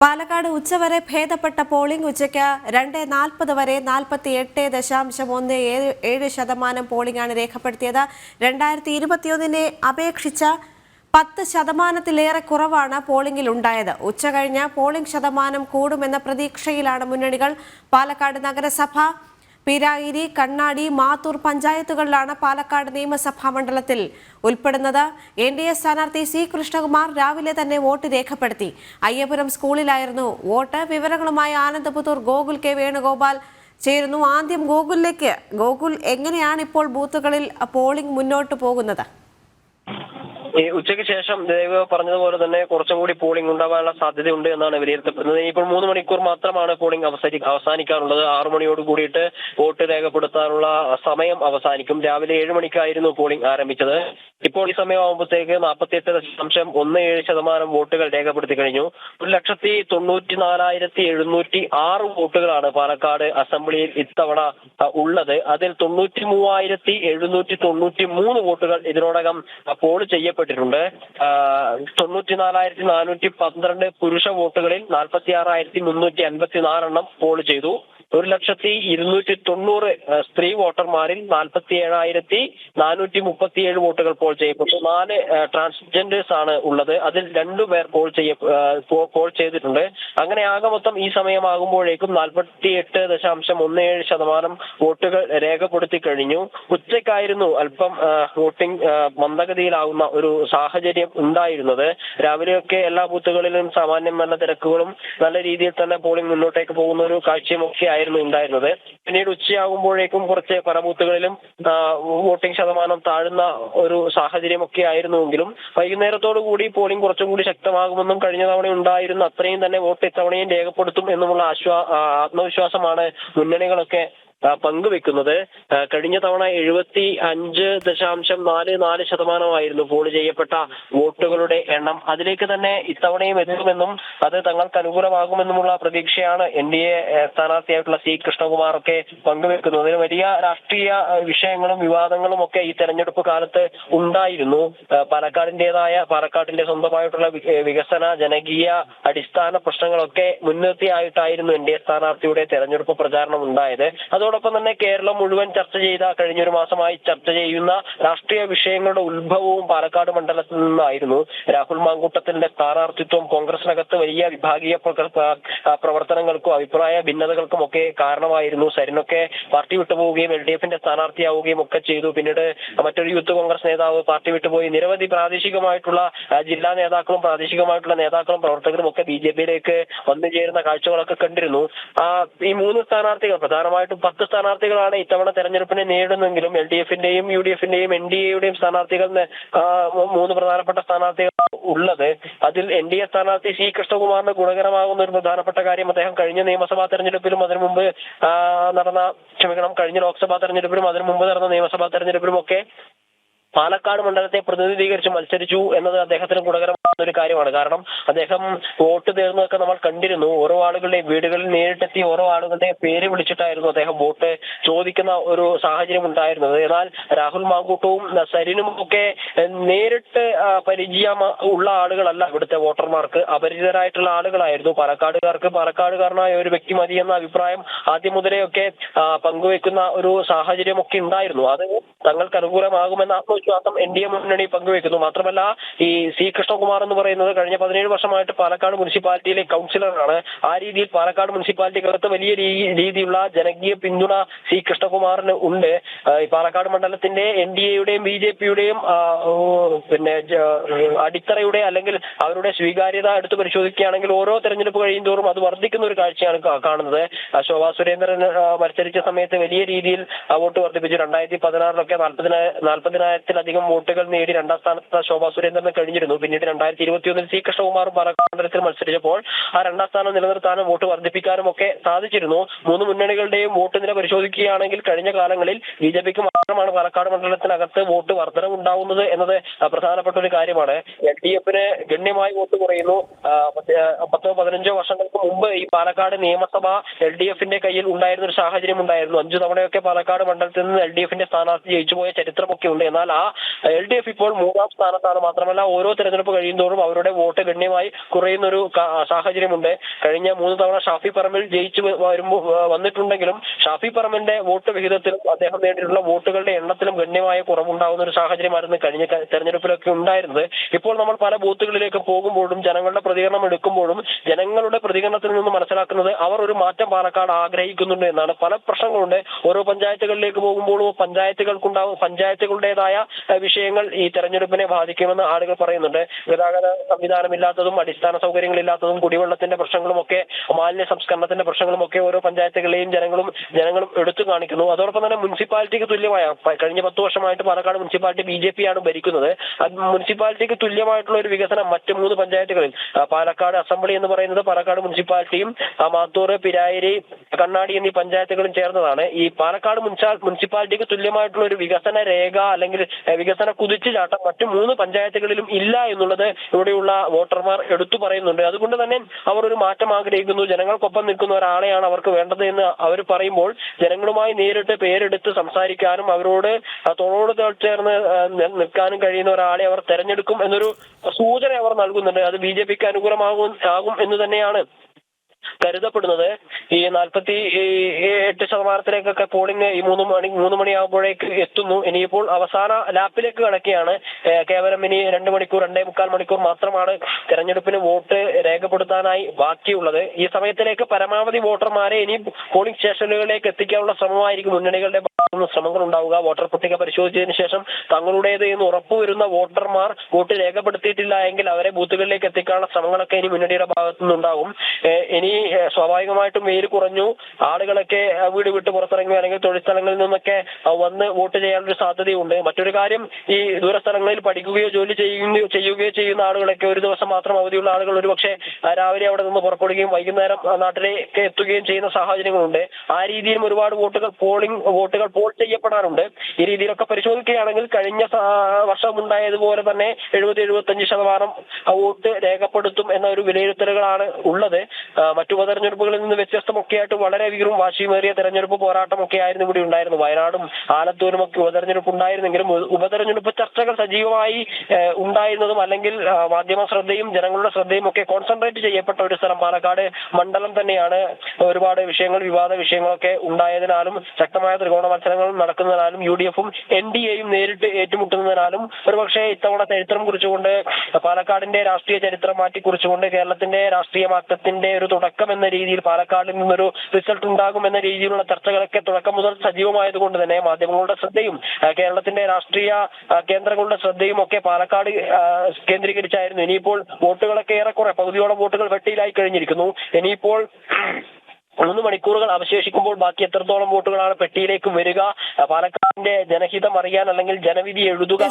പാലക്കാട് ഉച്ചവരെ ഭേദപ്പെട്ട പോളിംഗ് ഉച്ചയ്ക്ക് 2:40 വരെ 48.17% പോളിംഗാണ് രേഖപ്പെടുത്തിയത്. 2021 അപേക്ഷിച്ച് 10% കുറവാണ് പോളിംഗിൽ ഉണ്ടായത്. ഉച്ചകഴിഞ്ഞ് പോളിംഗ് ശതമാനം കൂടുമെന്ന പ്രതീക്ഷയിലാണ് മുന്നണികൾ. പാലക്കാട് നഗരസഭ, പീരായിരി, കണ്ണാടി, മാത്തൂർ പഞ്ചായത്തുകളിലാണ് പാലക്കാട് നിയമസഭാ മണ്ഡലത്തിൽ ഉൾപ്പെടുന്നത്. NDA സ്ഥാനാർത്ഥി C. കൃഷ്ണകുമാർ രാവിലെ തന്നെ വോട്ട് രേഖപ്പെടുത്തി. അയ്യപുരം സ്കൂളിലായിരുന്നു വോട്ട്. വിവരങ്ങളുമായി ആനന്ദപുത്തൂർ ഗോകുൽ K. വേണുഗോപാൽ ചേരുന്നു. ആദ്യം ഗോകുലിലേക്ക്. ഗോകുൽ, എങ്ങനെയാണ് ഇപ്പോൾ ബൂത്തുകളിൽ പോളിംഗ് മുന്നോട്ട് പോകുന്നത്? ഉച്ചയ്ക്ക് ശേഷം ദേവ് പറഞ്ഞതുപോലെ തന്നെ കുറച്ചും കൂടി പോളിംഗ് ഉണ്ടാവാനുള്ള സാധ്യതയുണ്ട് എന്നാണ് വിലയിരുത്തപ്പെടുന്നത്. ഇപ്പോൾ 3 മണിക്കൂർ മാത്രമാണ് പോളിംഗ് അവസാനിക്കാനുള്ളത്. 6 മണിയോട് കൂടിയിട്ട് വോട്ട് രേഖപ്പെടുത്താനുള്ള സമയം അവസാനിക്കും. രാവിലെ 7 മണിക്കായിരുന്നു പോളിംഗ് ആരംഭിച്ചത്. ഇപ്പോൾ ഈ സമയമാകുമ്പോഴത്തേക്ക് 48.17% വോട്ടുകൾ രേഖപ്പെടുത്തി കഴിഞ്ഞു. 1,94,706 വോട്ടുകളാണ് പാലക്കാട് അസംബ്ലിയിൽ ഇത്തവണ ഉള്ളത്. അതിൽ 93,793 വോട്ടുകൾ ഇതിനോടകം പോൾ ചെയ്യപ്പെട്ടിട്ടുണ്ട്. 94,412 പുരുഷ വോട്ടുകളിൽ 46,354 എണ്ണം പോൾ ചെയ്തു. 1,290,000 സ്ത്രീ വോട്ടർമാരിൽ 47,437 വോട്ടുകൾ പോൾ ചെയ്യപ്പെട്ടു. 4 ട്രാൻസ്ജെൻഡേഴ്സ് ആണ് ഉള്ളത്. അതിൽ 2 പേർ പോൾ ചെയ്തിട്ടുണ്ട്. അങ്ങനെ ആകെ മൊത്തം ഈ സമയമാകുമ്പോഴേക്കും 48.17% വോട്ടുകൾ രേഖപ്പെടുത്തി കഴിഞ്ഞു. ഉച്ചയ്ക്കായിരുന്നു അല്പം വോട്ടിംഗ് മന്ദഗതിയിലാവുന്ന ഒരു സാഹചര്യം ഉണ്ടായിരുന്നത്. രാവിലെയൊക്കെ എല്ലാ ബൂത്തുകളിലും സാമാന്യം നല്ല തിരക്കുകളും നല്ല രീതിയിൽ തന്നെ പോളിംഗ് മുന്നോട്ടേക്ക് പോകുന്ന ഒരു കാഴ്ചയുമൊക്കെ ആയിരുന്നു ഉണ്ടായിരുന്നത്. പിന്നീട് ഉച്ചയാകുമ്പോഴേക്കും കുറച്ച് പല ബൂത്തുകളിലും വോട്ടിംഗ് ശതമാനം താഴുന്ന ഒരു സാഹചര്യമൊക്കെ ആയിരുന്നുവെങ്കിലും വൈകുന്നേരത്തോടു കൂടി പോളിംഗ് കുറച്ചും കൂടി ശക്തമാകുമെന്നും കഴിഞ്ഞ തവണ ഉണ്ടായിരുന്ന അത്രയും തന്നെ വോട്ട് ഇത്തവണയും രേഖപ്പെടുത്തും എന്നുമുള്ള ആത്മവിശ്വാസമാണ് മുന്നണികളൊക്കെ പങ്കുവെക്കുന്നത്. കഴിഞ്ഞ തവണ 75.44% പോൾ ചെയ്യപ്പെട്ട വോട്ടുകളുടെ എണ്ണം. അതിലേക്ക് തന്നെ ഇത്തവണയും എത്തുമെന്നും അത് തങ്ങൾക്ക് അനുകൂലമാകുമെന്നുമുള്ള പ്രതീക്ഷയാണ് NDA സ്ഥാനാർത്ഥിയായിട്ടുള്ള C. കൃഷ്ണകുമാർ ഒക്കെ പങ്കുവെക്കുന്നത്. വലിയ രാഷ്ട്രീയ വിഷയങ്ങളും വിവാദങ്ങളും ഒക്കെ ഈ തെരഞ്ഞെടുപ്പ് കാലത്ത് ഉണ്ടായിരുന്നു. പാലക്കാടിന്റെ സ്വന്തമായിട്ടുള്ള വികസന ജനകീയ അടിസ്ഥാന പ്രശ്നങ്ങളൊക്കെ മുൻനിർത്തിയായിട്ടായിരുന്നു NDA സ്ഥാനാർത്ഥിയുടെ തെരഞ്ഞെടുപ്പ് പ്രചാരണം ഉണ്ടായത്. അതോടൊപ്പം തന്നെ കേരളം മുഴുവൻ ചർച്ച ചെയ്ത കഴിഞ്ഞൊരു മാസമായി ചർച്ച ചെയ്യുന്ന രാഷ്ട്രീയ വിഷയങ്ങളുടെ ഉത്ഭവവും പാലക്കാട് മണ്ഡലത്തിൽ നിന്നായിരുന്നു. രാഹുൽ മാങ്കൂട്ടത്തിന്റെ സ്ഥാനാർത്ഥിത്വം കോൺഗ്രസിനകത്ത് വലിയ വിഭാഗീയ പ്രവർത്തനങ്ങൾക്കും അഭിപ്രായ ഭിന്നതകൾക്കും ഒക്കെ കാരണമായിരുന്നു. സരിനൊക്കെ പാർട്ടി വിട്ടുപോവുകയും LDFന്റെ സ്ഥാനാർത്ഥിയാവുകയും ഒക്കെ ചെയ്തു. പിന്നീട് മറ്റൊരു യൂത്ത് കോൺഗ്രസ് നേതാവ് പാർട്ടി വിട്ടുപോയി. നിരവധി പ്രാദേശികമായിട്ടുള്ള ജില്ലാ നേതാക്കളും പ്രാദേശികമായിട്ടുള്ള നേതാക്കളും പ്രവർത്തകരും ഒക്കെ BJPയിലേക്ക് വന്നു ചേരുന്ന കാഴ്ചകളൊക്കെ കണ്ടിരുന്നു. ഈ 3 സ്ഥാനാർത്ഥികൾ, പ്രധാനമായിട്ടും 10 സ്ഥാനാർത്ഥികളാണ് ഇത്തവണ തെരഞ്ഞെടുപ്പിനെ നേരിടുന്നെങ്കിലും LDFന്റെയും UDFന്റെയും NDAയുടെയും സ്ഥാനാർത്ഥികൾ 3 പ്രധാനപ്പെട്ട സ്ഥാനാർത്ഥികൾ ഉള്ളത്. അതിൽ NDA സ്ഥാനാർത്ഥി C. കൃഷ്ണകുമാറിന് ഗുണകരമാകുന്ന ഒരു പ്രധാനപ്പെട്ട കാര്യം, അദ്ദേഹം കഴിഞ്ഞ നിയമസഭാ തെരഞ്ഞെടുപ്പിലും അതിനു മുമ്പ് കഴിഞ്ഞ ലോക്സഭാ തെരഞ്ഞെടുപ്പിലും അതിനു മുമ്പ് നടന്ന നിയമസഭാ തെരഞ്ഞെടുപ്പിലും ഒക്കെ പാലക്കാട് മണ്ഡലത്തെ പ്രതിനിധീകരിച്ച് മത്സരിച്ചു എന്നത് അദ്ദേഹത്തിന് ഗുണകരമാകുന്ന ഒരു കാര്യമാണ്. കാരണം അദ്ദേഹം വോട്ട് തേടുന്നതൊക്കെ നമ്മൾ കണ്ടിരുന്നു. ഓരോ ആളുകളുടെയും വീടുകളിൽ നേരിട്ടെത്തി ഓരോ ആളുകളുടെ പേര് വിളിച്ചിട്ടായിരുന്നു അദ്ദേഹം വോട്ട് ചോദിക്കുന്ന ഒരു സാഹചര്യം ഉണ്ടായിരുന്നത്. എന്നാൽ രാഹുൽ മാങ്കൂട്ടവും സരിനും ഒക്കെ നേരിട്ട് പരിചയം ഉള്ള ആളുകളല്ല ഇവിടുത്തെ വോട്ടർമാർക്ക്, അപരിചിതരായിട്ടുള്ള ആളുകളായിരുന്നു. പാലക്കാടുകാരനായ ഒരു വ്യക്തി മതി എന്ന അഭിപ്രായം ആദ്യം മുതലെയൊക്കെ പങ്കുവെക്കുന്ന ഒരു സാഹചര്യമൊക്കെ ഉണ്ടായിരുന്നു. അത് തങ്ങൾക്ക് അനുകൂലമാകുമെന്ന ആത്മവിശ്വാസം NDA മുന്നണി പങ്കുവെക്കുന്നു. മാത്രമല്ല, ഈ C. കൃഷ്ണകുമാർ എന്ന് പറയുന്നത് കഴിഞ്ഞ 17 വർഷമായിട്ട് പാലക്കാട് മുനിസിപ്പാലിറ്റിയിലെ കൗൺസിലറാണ്. ആ രീതിയിൽ പാലക്കാട് മുനിസിപ്പാലിറ്റിക്കകത്ത് വലിയ രീതിയിലുള്ള ജനകീയ പിന്തുണ C. കൃഷ്ണകുമാറിന് ഉണ്ട്. ഈ പാലക്കാട് മണ്ഡലത്തിന്റെ NDAയുടെയും BJPയുടെയും അടിത്തറയുടെ അല്ലെങ്കിൽ അവരുടെ സ്വീകാര്യത എടുത്ത് പരിശോധിക്കുകയാണെങ്കിൽ ഓരോ തെരഞ്ഞെടുപ്പ് കഴിയുന്തോറും അത് വർദ്ധിക്കുന്ന ഒരു കാഴ്ചയാണ് കാണുന്നത്. ശോഭാ സുരേന്ദ്രൻ മത്സരിച്ച സമയത്ത് വലിയ രീതിയിൽ വോട്ട് വർദ്ധിപ്പിച്ചു. 2016 40,000-ലധികം വോട്ടുകൾ നേടി 2ാം സ്ഥാനത്ത് ശോഭാ സുരേന്ദ്രന് കഴിഞ്ഞിരുന്നു. പിന്നീട് 2021 C. കൃഷ്ണകുമാറും പാലക്കാട് മണ്ഡലത്തിൽ മത്സരിച്ചപ്പോൾ ആ 2ാം സ്ഥാനം നിലനിർത്താനും വോട്ട് വർദ്ധിപ്പിക്കാനും ഒക്കെ സാധിച്ചിരുന്നു. 3 മുന്നണികളുടെയും വോട്ട് നില പരിശോധിക്കുകയാണെങ്കിൽ കഴിഞ്ഞ കാലങ്ങളിൽ BJPക്ക് മാത്രമാണ് പാലക്കാട് മണ്ഡലത്തിനകത്ത് വോട്ട് വർധനവുണ്ടാവുന്നത് എന്നത് പ്രധാനപ്പെട്ട ഒരു കാര്യമാണ്. LDFന് ഗണ്യമായി വോട്ട് കുറയുന്നു. 10-15 വർഷങ്ങൾക്ക് മുമ്പ് ഈ പാലക്കാട് നിയമസഭ LDFന്റെ കയ്യിൽ ഉണ്ടായിരുന്ന ഒരു സാഹചര്യം ഉണ്ടായിരുന്നു. 5 തവണയൊക്കെ പാലക്കാട് മണ്ഡലത്തിൽ നിന്ന് LDFന്റെ സ്ഥാനാർത്ഥി ജയിച്ചുപോയ ചരിത്രമൊക്കെ ഉണ്ട്. എന്നാൽ ആ LDF ഇപ്പോൾ 3ാം സ്ഥാനത്താണ്. മാത്രമല്ല ഓരോ തെരഞ്ഞെടുപ്പ് കഴിയുന്തോറും അവരുടെ വോട്ട് ഗണ്യമായി കുറയുന്ന ഒരു സാഹചര്യമുണ്ട്. കഴിഞ്ഞ 3 തവണ ഷാഫി പറമ്പിൽ ജയിച്ചു വന്നിട്ടുണ്ടെങ്കിലും ഷാഫി പറമ്പിന്റെ വോട്ട് വിഹിതത്തിലും അദ്ദേഹം നേടിയിട്ടുള്ള വോട്ടുകളുടെ എണ്ണത്തിലും ഗണ്യമായ കുറവുണ്ടാകുന്ന ഒരു സാഹചര്യമായിരുന്നു കഴിഞ്ഞ തെരഞ്ഞെടുപ്പിലൊക്കെ ഉണ്ടായിരുന്നത്. ഇപ്പോൾ നമ്മൾ പല ബൂത്തുകളിലേക്ക് പോകുമ്പോഴും ജനങ്ങളുടെ പ്രതികരണം എടുക്കുമ്പോഴും ജനങ്ങളുടെ പ്രതികരണത്തിൽ നിന്ന് മനസ്സിലാക്കുന്നത് അവർ ഒരു മാറ്റം പാലക്കാട് ആഗ്രഹിക്കുന്നുണ്ട് എന്നാണ്. പല പ്രശ്നങ്ങളുണ്ട്. ഓരോ പഞ്ചായത്തുകളിലേക്ക് പോകുമ്പോഴും പഞ്ചായത്തുകളുടേതായ വിഷയങ്ങൾ ഈ തെരഞ്ഞെടുപ്പിനെ ബാധിക്കുമെന്ന് ആളുകൾ പറയുന്നുണ്ട്. ഗതാഗത സംവിധാനമില്ലാത്തതും അടിസ്ഥാന സൗകര്യങ്ങളില്ലാത്തതും കുടിവെള്ളത്തിന്റെ പ്രശ്നങ്ങളുമൊക്കെ മാലിന്യ സംസ്കരണത്തിന്റെ പ്രശ്നങ്ങളുമൊക്കെ ഓരോ പഞ്ചായത്തുകളെയും ജനങ്ങളും എടുത്തു കാണിക്കുന്നു. അതോടൊപ്പം തന്നെ മുനിസിപ്പാലിറ്റിക്ക് തുല്യമായ കഴിഞ്ഞ 10 വർഷമായിട്ട് പാലക്കാട് മുനിസിപ്പാലിറ്റി BJP ആണ് ഭരിക്കുന്നത്. മുനിസിപ്പാലിറ്റിക്ക് തുല്യമായിട്ടുള്ള ഒരു വികസനം മറ്റ് 3 പഞ്ചായത്തുകളിൽ പാലക്കാട് അസംബ്ലി എന്ന് പറയുന്നത് പാലക്കാട് മുനിസിപ്പാലിറ്റിയും മാത്തൂർ, പിരായിരി, കണ്ണാടി എന്നീ പഞ്ചായത്തുകളും ചേർന്നതാണ്. ഈ പാലക്കാട് മുനിസിപ്പാലിറ്റിക്ക് തുല്യമായിട്ടുള്ള ഒരു വികസന രേഖ അല്ലെങ്കിൽ വികസന കുതിച്ചുചാട്ടം മറ്റു 3 പഞ്ചായത്തുകളിലും ഇല്ല എന്നുള്ളത് ഇവിടെയുള്ള വോട്ടർമാർ എടുത്തു പറയുന്നുണ്ട്. അതുകൊണ്ട് തന്നെ അവർ ഒരു മാറ്റം ആഗ്രഹിക്കുന്നു. ജനങ്ങൾക്കൊപ്പം നിൽക്കുന്ന ഒരാളെയാണ് അവർക്ക് വേണ്ടത് എന്ന് അവർ പറയുമ്പോൾ ജനങ്ങളുമായി നേരിട്ട് പേരെടുത്ത് സംസാരിക്കാനും അവരോട് തോളോട് ചേർന്ന് നിൽക്കാനും കഴിയുന്ന ഒരാളെ അവർ തെരഞ്ഞെടുക്കും എന്നൊരു സൂചന അവർ നൽകുന്നുണ്ട്. അത് BJPക്ക് അനുകൂലമാകും എന്ന് തന്നെയാണ് കരുതപ്പെടുന്നത്. ഈ 48% പോളിംഗ് ഈ 3 മണിയാകുമ്പോഴേക്ക് എത്തുന്നു. ഇനിയിപ്പോൾ അവസാന ലാപ്പിലേക്ക് കടക്കുകയാണ്. കേവലം ഇനി 2 മണിക്കൂർ 2.25 മണിക്കൂർ മാത്രമാണ് തെരഞ്ഞെടുപ്പിന് വോട്ട് രേഖപ്പെടുത്താനായി ബാക്കിയുള്ളത്. ഈ സമയത്തിലേക്ക് പരമാവധി വോട്ടർമാരെ ഇനി പോളിംഗ് സ്റ്റേഷനുകളിലേക്ക് എത്തിക്കാനുള്ള ശ്രമമായിരിക്കും മുന്നണികളുടെ ശ്രമങ്ങൾ ഉണ്ടാവുക. വോട്ടർ പട്ടിക പരിശോധിച്ചതിന് ശേഷം തങ്ങളുടേത് എന്ന് ഉറപ്പുവരുന്ന വോട്ടർമാർ വോട്ട് രേഖപ്പെടുത്തിയിട്ടില്ല എങ്കിൽ അവരെ ബൂത്തുകളിലേക്ക് എത്തിക്കാനുള്ള ശ്രമങ്ങളൊക്കെ ഇനി മുന്നണിയുടെ ഭാഗത്തു നിന്നുണ്ടാകും. ഇനി സ്വാഭാവികമായിട്ടും വെയിൽ കുറഞ്ഞു, ആളുകളൊക്കെ വീട് വിട്ട് പുറത്തിറങ്ങുക അല്ലെങ്കിൽ തൊഴിൽ സ്ഥലങ്ങളിൽ നിന്നൊക്കെ വന്ന് വോട്ട് ചെയ്യാനൊരു സാധ്യതയുണ്ട്. മറ്റൊരു കാര്യം, ഈ ദൂരസ്ഥലങ്ങളിൽ പഠിക്കുകയോ ജോലി ചെയ്യുകയോ ചെയ്യുന്ന ആളുകളൊക്കെ ഒരു ദിവസം മാത്രം അവധിയുള്ള ആളുകൾ ഒരുപക്ഷെ രാവിലെ അവിടെ നിന്ന് പുറപ്പെടുകയും വൈകുന്നേരം നാട്ടിലേക്ക് എത്തുകയും ചെയ്യുന്ന സാഹചര്യങ്ങളുണ്ട്. ആ രീതിയിലും ഒരുപാട് വോട്ടുകൾ പോൾ ചെയ്യപ്പെടാറുണ്ട്. ഈ രീതിയിലൊക്കെ പരിശോധിക്കുകയാണെങ്കിൽ കഴിഞ്ഞ വർഷം ഉണ്ടായതുപോലെ തന്നെ 70-75% വോട്ട് രേഖപ്പെടുത്തും എന്ന ഒരു വിലയിരുത്തലുകളാണ് ഉള്ളത്. മറ്റു ഉപതെരഞ്ഞെടുപ്പുകളിൽ നിന്ന് വ്യത്യസ്തമൊക്കെയായിട്ട് വളരെ വീറും വാശിയുമേറിയ തെരഞ്ഞെടുപ്പ് പോരാട്ടമൊക്കെ ആയിരുന്നു ഇവിടെ ഉണ്ടായിരുന്നു. വയനാടും ആലത്തൂരും ഒക്കെ ഉപതെരഞ്ഞെടുപ്പ് ഉണ്ടായിരുന്നെങ്കിലും ഉപതെരഞ്ഞെടുപ്പ് ചർച്ചകൾ സജീവമായി ഉണ്ടായിരുന്നതും അല്ലെങ്കിൽ മാധ്യമ ശ്രദ്ധയും ജനങ്ങളുടെ ശ്രദ്ധയും ഒക്കെ കോൺസെൻട്രേറ്റ് ചെയ്യപ്പെട്ട ഒരു സ്ഥലം പാലക്കാട് മണ്ഡലം തന്നെയാണ്. ഒരുപാട് വിവാദ വിഷയങ്ങളൊക്കെ ഉണ്ടായതിനാലും ശക്തമായ ത്രികോണ മത്സരങ്ങൾ നടക്കുന്നതിനാലും UDFും NDAയും നേരിട്ട് ഏറ്റുമുട്ടുന്നതിനാലും ഒരുപക്ഷെ ഇത്തവണ ചരിത്രം കുറിച്ചുകൊണ്ട് പാലക്കാടിന്റെ രാഷ്ട്രീയ ചരിത്രം മാറ്റി കുറിച്ചുകൊണ്ട് കേരളത്തിന്റെ രാഷ്ട്രീയ മാറ്റത്തിന്റെ ഒരു തുടക്കം എന്ന രീതിയിൽ പാലക്കാടിൽ നിന്നൊരു റിസൾട്ട് ഉണ്ടാകും എന്ന രീതിയിലുള്ള ചർച്ചകളൊക്കെ തുടക്കം മുതൽ സജീവമായതുകൊണ്ട് തന്നെ മാധ്യമങ്ങളുടെ ശ്രദ്ധയും കേരളത്തിന്റെ രാഷ്ട്രീയ കേന്ദ്രങ്ങളുടെ ശ്രദ്ധയും ഒക്കെ പാലക്കാട് കേന്ദ്രീകരിച്ചായിരുന്നു. ഇനിയിപ്പോൾ വോട്ടുകളൊക്കെ ഏറെക്കുറെ പകുതിയോളം വോട്ടുകൾ വെട്ടിയിലായി കഴിഞ്ഞിരിക്കുന്നു. ഇനിയിപ്പോൾ 3 മണിക്കൂറുകൾ അവശേഷിക്കുമ്പോൾ ബാക്കി എത്രത്തോളം വോട്ടുകളാണ് പെട്ടിയിലേക്ക് വരിക, പാലക്കാടിന്റെ ജനഹിതം അറിയാൻ അല്ലെങ്കിൽ ജനവിധി എഴുതുക